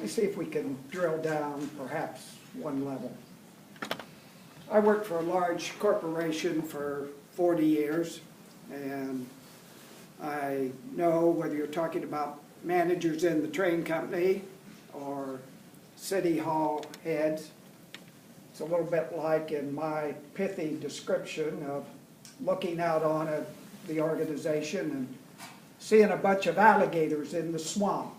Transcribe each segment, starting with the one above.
me see if we can drill down perhaps one level. I worked for a large corporation for 40 years, and I know whether you're talking about managers in the train company or city hall heads, it's a little bit like in my pithy description of looking out on the organization and seeing a bunch of alligators in the swamp.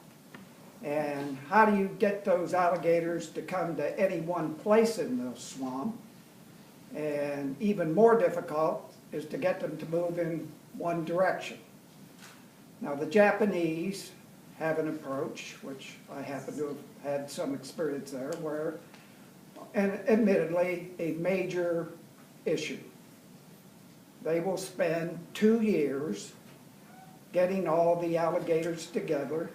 And how do you get those alligators to come to any one place in the swamp? And even more difficult is to get them to move in one direction. Now the Japanese have an approach, which I happen to have had some experience there, where, and admittedly, a major issue. They will spend 2 years getting all the alligators together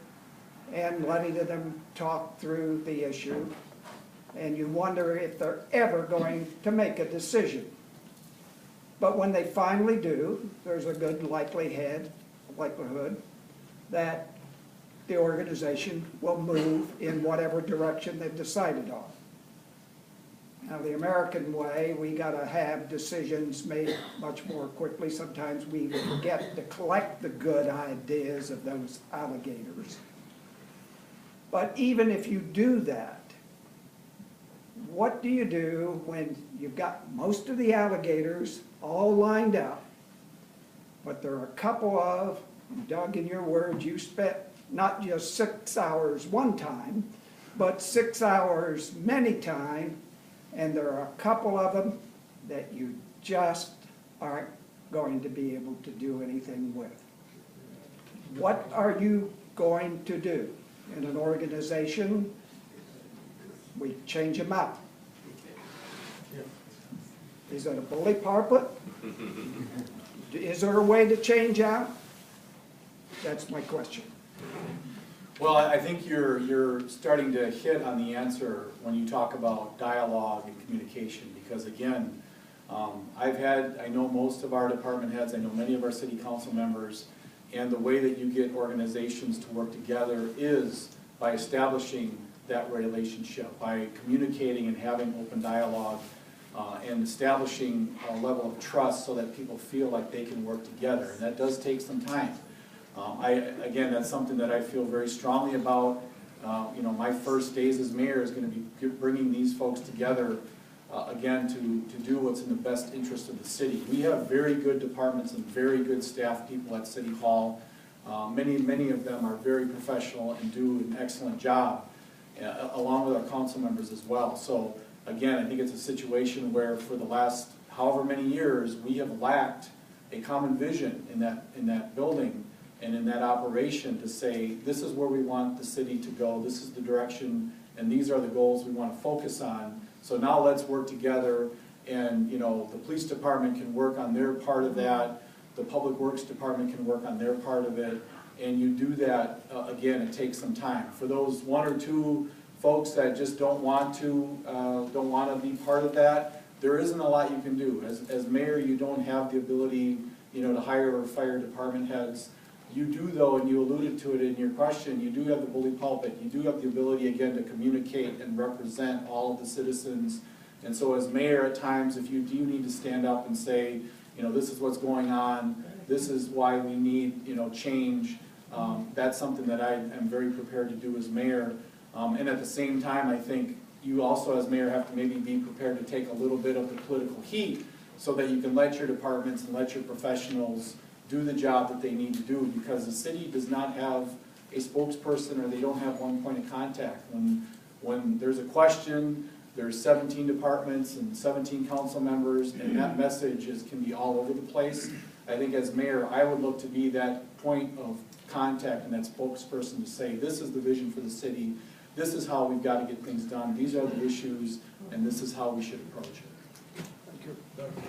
and letting them talk through the issue, and you wonder if they're ever going to make a decision. But when they finally do, there's a good likelihood that the organization will move in whatever direction they've decided on. Now, the American way, we gotta have decisions made much more quickly. Sometimes we forget to collect the good ideas of those alligators. But even if you do that, what do you do when you've got most of the alligators all lined up, but there are a couple of, Doug, in your words, you spent not just 6 hours one time, but 6 hours many times, and there are a couple of them that you just aren't going to be able to do anything with. What are you going to do? In an organization, we change them out. Is it a bully pulpit? Is there a way to change out? That's my question. Well, I think you're starting to hit on the answer when you talk about dialogue and communication, because again, I know most of our department heads, I know many of our city council members, and the way that you get organizations to work together is by establishing that relationship, by communicating and having open dialogue, and establishing a level of trust so that people feel like they can work together. And that does take some time. Again, that's something that I feel very strongly about. My first days as mayor is going to be bringing these folks together again to do what's in the best interest of the city. We have very good departments and very good staff people at City Hall. Many of them are very professional and do an excellent job, along with our council members as well. So again, I think it's a situation where for the last however many years we have lacked a common vision in that building and in that operation to say, this is where we want the city to go, this is the direction, and these are the goals we want to focus on. So now let's work together, and the police department can work on their part of that, the public works department can work on their part of it, and you do that, again, it takes some time. For those 1 or 2 folks that just don't want to be part of that, there isn't a lot you can do. As mayor, you don't have the ability, to hire or fire department heads. You do, though, and you alluded to it in your question, you do have the bully pulpit. You do have the ability, again, to communicate and represent all of the citizens. And so as mayor, at times, if you do need to stand up and say, this is what's going on, this is why we need, change, that's something that I am very prepared to do as mayor. And at the same time, I think you also, as mayor, have to maybe be prepared to take a little bit of the political heat so that you can let your departments and let your professionals do the job that they need to do, because the city does not have a spokesperson, or they don't have one point of contact. When there's a question, there's 17 departments and 17 council members, and that message can be all over the place. I think as mayor, I would look to be that point of contact and that spokesperson to say, this is the vision for the city, this is how we've got to get things done, these are the issues, and this is how we should approach it. Thank you.